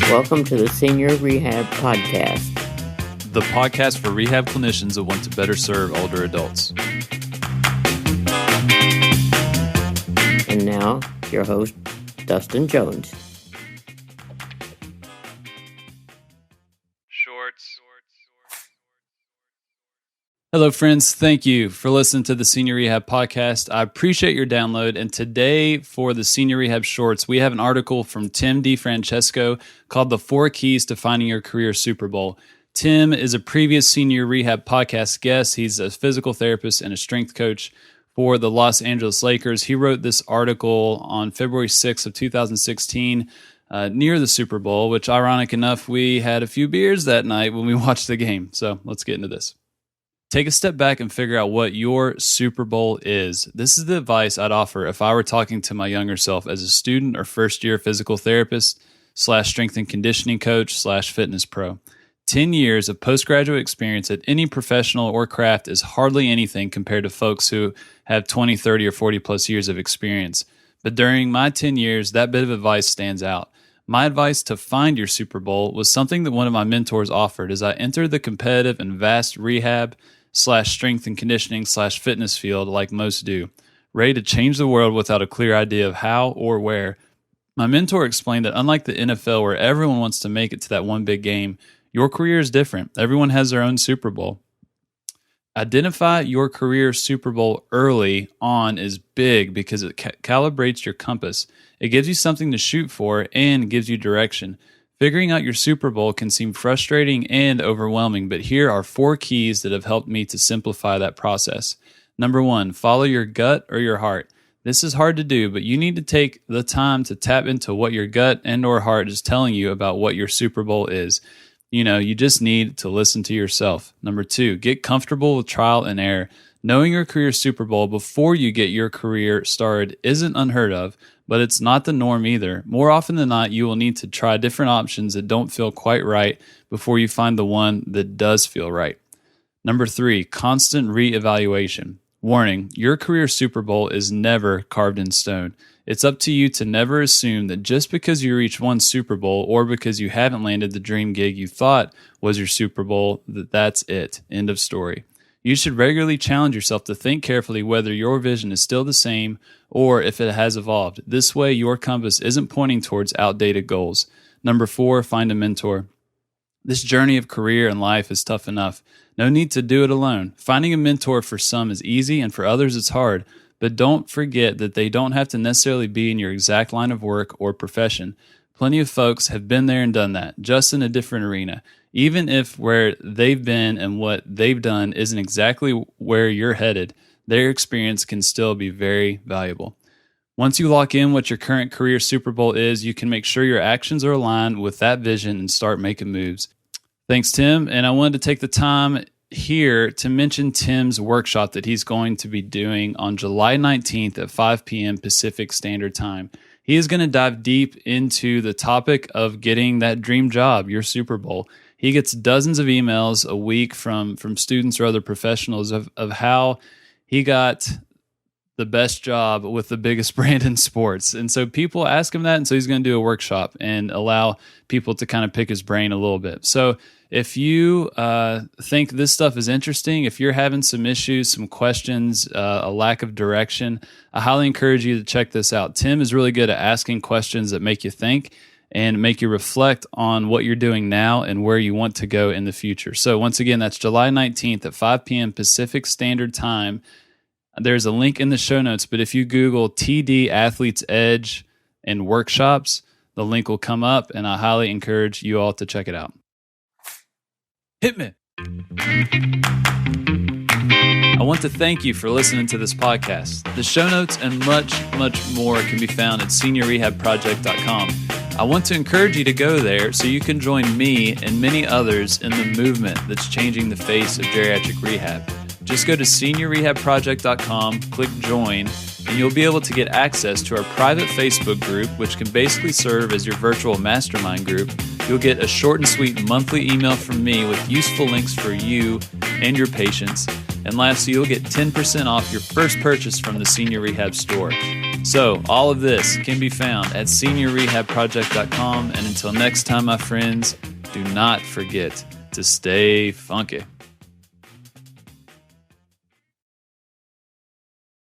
Welcome to the Senior Rehab Podcast, the podcast for rehab clinicians that want to better serve older adults. And now, your host, Dustin Jones. Shorts. Hello, friends. Thank you for listening to the Senior Rehab Podcast. I appreciate your download. And today for the Senior Rehab Shorts, we have an article from Tim Difrancesco called The 4 Keys to Finding Your Career Super Bowl. Tim is a previous Senior Rehab Podcast guest. He's a physical therapist and a strength coach for the Los Angeles Lakers. He wrote this article on February 6th of 2016 near the Super Bowl, which, ironic enough, we had a few beers that night when we watched the game. So let's get into this. Take a step back and figure out what your Super Bowl is. This is the advice I'd offer if I were talking to my younger self as a student or first-year physical therapist / strength and conditioning coach / fitness pro. 10 years of postgraduate experience at any professional or craft is hardly anything compared to folks who have 20, 30, or 40 plus years of experience. But during my 10 years, that bit of advice stands out. My advice to find your Super Bowl was something that one of my mentors offered as I entered the competitive and vast rehab / strength and conditioning / fitness field like most do, ready to change the world without a clear idea of how or where. My mentor explained that unlike the NFL where everyone wants to make it to that one big game, your career is different. Everyone has their own Super Bowl. Identify your career Super Bowl early on is big because it calibrates your compass. It gives you something to shoot for and gives you direction. Figuring out your Super Bowl can seem frustrating and overwhelming, but here are 4 keys that have helped me to simplify that process. Number 1, follow your gut or your heart. This is hard to do, but you need to take the time to tap into what your gut and or heart is telling you about what your Super Bowl is. You just need to listen to yourself. Number 2, get comfortable with trial and error. Knowing your career Super Bowl before you get your career started isn't unheard of, but it's not the norm either. More often than not, you will need to try different options that don't feel quite right before you find the one that does feel right. Number 3, constant reevaluation. Warning, your career Super Bowl is never carved in stone. It's up to you to never assume that just because you reach one Super Bowl or because you haven't landed the dream gig you thought was your Super Bowl, that's it. End of story. You should regularly challenge yourself to think carefully whether your vision is still the same or if it has evolved. This way, your compass isn't pointing towards outdated goals. Number 4, find a mentor. This journey of career and life is tough enough. No need to do it alone. Finding a mentor for some is easy and for others it's hard, but don't forget that they don't have to necessarily be in your exact line of work or profession. Plenty of folks have been there and done that, just in a different arena. Even if where they've been and what they've done isn't exactly where you're headed, their experience can still be very valuable. Once you lock in what your current career Super Bowl is, you can make sure your actions are aligned with that vision and start making moves. Thanks, Tim. And I wanted to take the time here to mention Tim's workshop that he's going to be doing on July 19th at 5 p.m. Pacific Standard Time. He is going to dive deep into the topic of getting that dream job, your Super Bowl. He gets dozens of emails a week from students or other professionals of how he got the best job with the biggest brand in sports. And so people ask him that, and so he's going to do a workshop and allow people to kind of pick his brain a little bit. So if you think this stuff is interesting, if you're having some issues, some questions, a lack of direction, I highly encourage you to check this out. Tim is really good at asking questions that make you think and make you reflect on what you're doing now and where you want to go in the future. So once again, that's July 19th at 5 p.m. Pacific Standard Time. There's a link in the show notes, but if you Google TD Athletes Edge and workshops, the link will come up, and I highly encourage you all to check it out. Hit me. I want to thank you for listening to this podcast. The show notes and much, much more can be found at seniorrehabproject.com. I want to encourage you to go there so you can join me and many others in the movement that's changing the face of geriatric rehab. Just go to seniorrehabproject.com, click join, and you'll be able to get access to our private Facebook group, which can basically serve as your virtual mastermind group. You'll get a short and sweet monthly email from me with useful links for you and your patients. And lastly, you'll get 10% off your first purchase from the Senior Rehab store. So all of this can be found at seniorrehabproject.com. And until next time, my friends, do not forget to stay funky.